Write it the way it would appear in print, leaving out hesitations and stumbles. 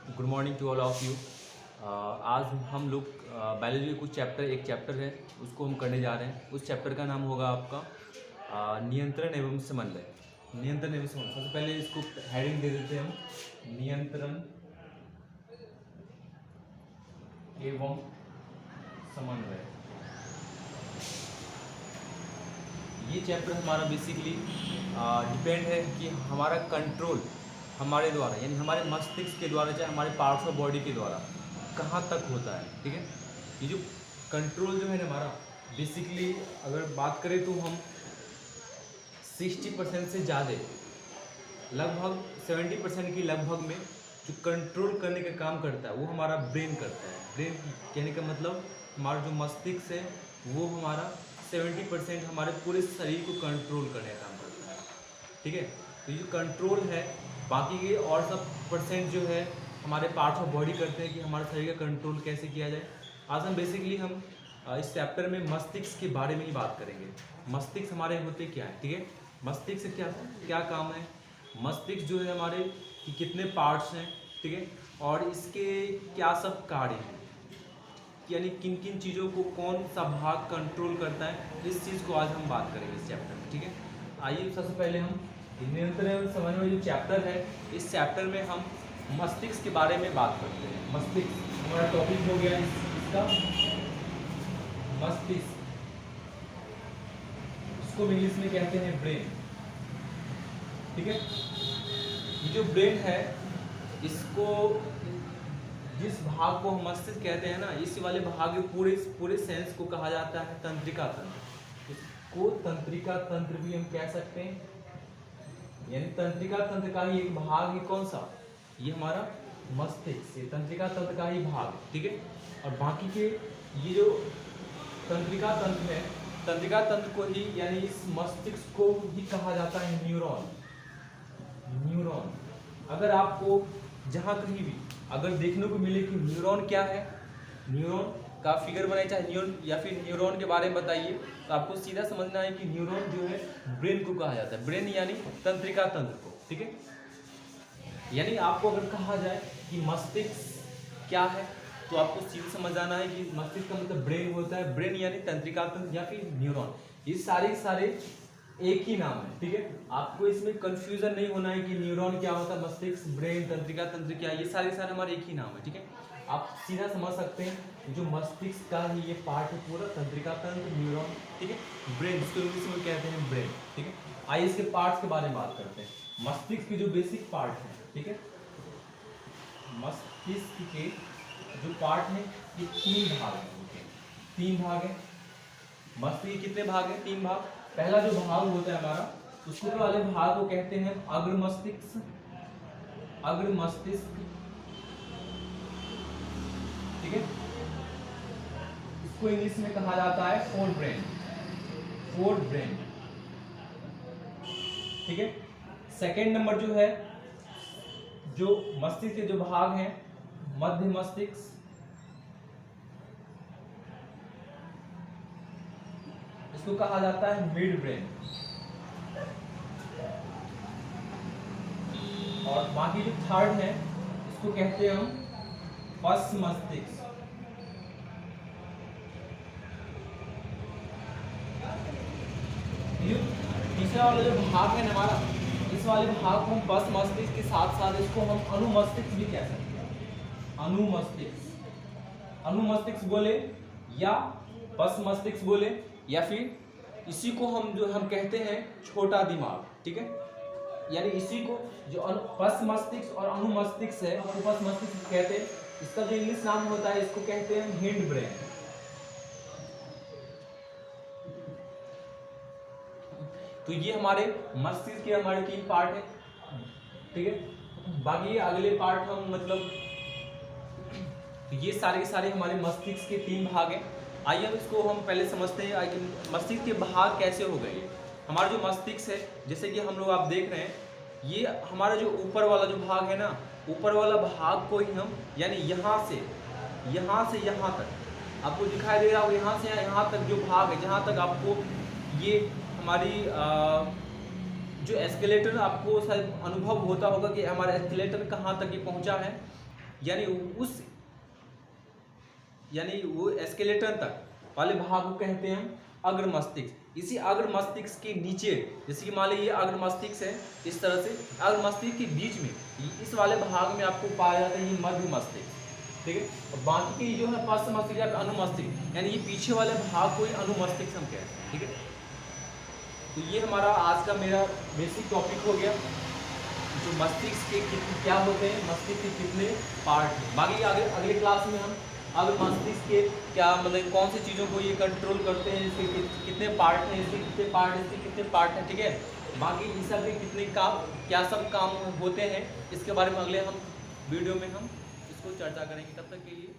Good morning to all of you. आज हम लोग बायोलॉजी के कुछ एक चैप्टर है उसको हम करने जा रहे हैं। उस चैप्टर का नाम होगा आपका नियंत्रण एवं समन्वय। नियंत्रण एवं समन्वय, सबसे पहले इसको हेडिंग दे देते हैं हम, नियंत्रण एवं समन्वय। ये चैप्टर हमारा बेसिकली डिपेंड है कि हमारा कंट्रोल हमारे द्वारा यानी हमारे मस्तिष्क के द्वारा चाहे हमारे पार्ट्स ऑफ बॉडी के द्वारा कहाँ तक होता है। ठीक है, ये जो कंट्रोल जो है ना हमारा, बेसिकली अगर बात करें तो हम 60% से ज़्यादा, लगभग 70% की लगभग में जो कंट्रोल करने का काम करता है वो हमारा ब्रेन करता है। ब्रेन कहने का मतलब हमारा जो मस्तिष्क है वो हमारा 70% हमारे पूरे शरीर को कंट्रोल करने का काम करता है। ठीक है, तो ये जो कंट्रोल है, बाकी के और सब परसेंट जो है हमारे पार्ट्स ऑफ बॉडी करते हैं कि हमारे शरीर का कंट्रोल कैसे किया जाए। आज हम बेसिकली इस चैप्टर में मस्तिष्क के बारे में ही बात करेंगे। मस्तिष्क हमारे होते क्या है, ठीक है, मस्तिष्क से क्या क्या काम है, मस्तिष्क जो है हमारे कि कितने पार्ट्स हैं, ठीक है, और इसके क्या सब कार्य हैं, यानी किन किन चीज़ों को कौन सा भाग कंट्रोल करता है, इस चीज़ को आज हम बात करेंगे इस चैप्टर में। ठीक है, आइए सबसे पहले हम नियंत्रण एवं समन्वय जो चैप्टर है, इस चैप्टर में हम मस्तिष्क के बारे में बात करते हैं। मस्तिष्क हमारा टॉपिक हो गया इसका मस्तिष्क, इसको इंग्लिश में कहते हैं ब्रेन। ठीक है, ये जो ब्रेन है इसको, जिस भाग को हम मस्तिष्क कहते हैं ना, इस वाले भाग के पूरे सेंस को कहा जाता है तंत्रिका तंत्र। इसको तंत्रिका तंत्र भी हम कह सकते हैं, यानी तंत्रिका तंत्र का ही एक भाग है। कौन सा? ये हमारा मस्तिष्क, ये तंत्रिका तंत्र का ही भाग है। ठीक है, और बाकी के ये जो तंत्रिका तंत्र है, तंत्रिका तंत्र को ही यानी इस मस्तिष्क को ही कहा जाता है न्यूरॉन। न्यूरॉन, अगर आपको जहाँ कहीं भी अगर देखने को मिले कि न्यूरॉन क्या है, न्यूरॉन का फिगर बनाए, चाहे न्यूरॉन या फिर न्यूरॉन के बारे में बताइए, तो आपको सीधा समझना है कि न्यूरॉन जो है ब्रेन को कहा जाता है। ब्रेन यानी तंत्रिका तंत्र को। ठीक है, यानी आपको अगर कहा जाए कि मस्तिष्क क्या है तो आपको सीधा समझ आना है कि मस्तिष्क का मतलब ब्रेन होता है। ब्रेन यानी तंत्रिका तंत्र या फिर न्यूरॉन, ये सारे एक ही नाम है। ठीक है, आपको इसमें कंफ्यूजन नहीं होना है कि न्यूरॉन क्या होता है, मस्तिष्क, ब्रेन, तंत्रिका तंत्र क्या, ये सारे हमारे एक ही नाम है। ठीक है, आप सीधा समझ सकते हैं जो मस्तिष्क का ही ये पार्ट है पूरा, तंत्रिका तंत्र, न्यूरॉन, ठीक है, ब्रेन, इसको इंग्लिश में कहते हैं ब्रेन। ठीक है, आइए इसके पार्ट्स के बारे में बात करते हैं। मस्तिष्क के जो बेसिक पार्ट है, ठीक है, मस्तिष्क के जो पार्ट है ये 3 भाग है। 3 भाग है मस्तिष्क के। कितने भाग है? 3 भाग। पहला जो भाग होता है हमारा, उसको वाले भाग को कहते हैं अग्र मस्तिष्क। अग्र मस्तिष्क, ठीक है, इसको इंग्लिश में कहा जाता है फोर ब्रेन। फोर ब्रेन, ठीक है। सेकेंड नंबर जो है, जो मस्तिष्क के जो भाग हैं, मध्य मस्तिष्क, इसको कहा जाता है मिड ब्रेन। और बाकी जो थर्ड है इसको कहते हैं हम पश्च मस्तिष्क। तीसरा वाला जो भाग है हमारा, इस वाले भाग को हम पश्च मस्तिष्क के साथ साथ इसको हम अनुमस्तिष्क भी कह सकते हैं। अनुमस्तिष्क, अनुमस्तिष्क बोले या पश्च मस्तिष्क बोले, या फिर इसी को हम कहते हैं छोटा दिमाग। ठीक है, यानी इसी को जो पश्च मस्तिष्क और अनुमस्तिष्क है, पश्च मस्तिष्क कहते हैं, इसका जो इंग्लिश नाम होता है इसको कहते हैं हिंड ब्रेन। तो ये हमारे मस्तिष्क के हमारे 3 पार्ट है। ठीक है, बाकी अगले पार्ट हम मतलब, तो ये सारे हमारे मस्तिष्क के 3 भाग हैं। आइए अब इसको हम पहले समझते हैं मस्तिष्क के भाग कैसे हो गए। हमारा जो मस्तिष्क है, जैसे कि हम लोग आप देख रहे हैं, ये हमारा जो ऊपर वाला जो भाग है ना, ऊपर वाला भाग को ही हम यानी यहाँ से यहाँ तक आपको दिखाई दे रहा हो, यहाँ से यहाँ तक जो भाग है, जहाँ तक आपको ये हमारी जो एस्केलेटर, आपको शायद अनुभव होता होगा कि हमारा एस्केलेटर कहाँ तक ये पहुँचा है, यानी उस यानी वो स्केलेटन तक वाले भाग को कहते हैं हम अग्र मस्तिष्क। इसी अग्र मस्तिष्क के नीचे, जैसे कि मान लीजिए अग्र मस्तिष्क है इस तरह से, अग्र मस्तिष्क के बीच में इस वाले भाग में आपको पाया जाता है ये मध्य मस्तिष्क, ठीक है। और बाकी की जो है पश्च मस्तिष्क या अनुमस्तिष्क, यानी ये पीछे वाले भाग को ही अनुमस्तिष्क हम कहते हैं, ठीक है। तो ये हमारा आज का मेरा बेसिक टॉपिक हो गया, जो मस्तिष्क के क्या होते हैं, मस्तिष्क के कितने पार्ट हैं। बाकी आगे अगले क्लास में हम अगर मस्तिष्क के क्या मतलब कौन सी चीज़ों को ये कंट्रोल करते हैं, इसके कितने पार्ट हैं, इसके कितने पार्ट, इसके कितने पार्ट हैं, ठीक है। बाकी इस सब के कितने काम, क्या सब काम होते हैं, इसके बारे में अगले हम वीडियो में हम इसको चर्चा करेंगे। तब तक के लिए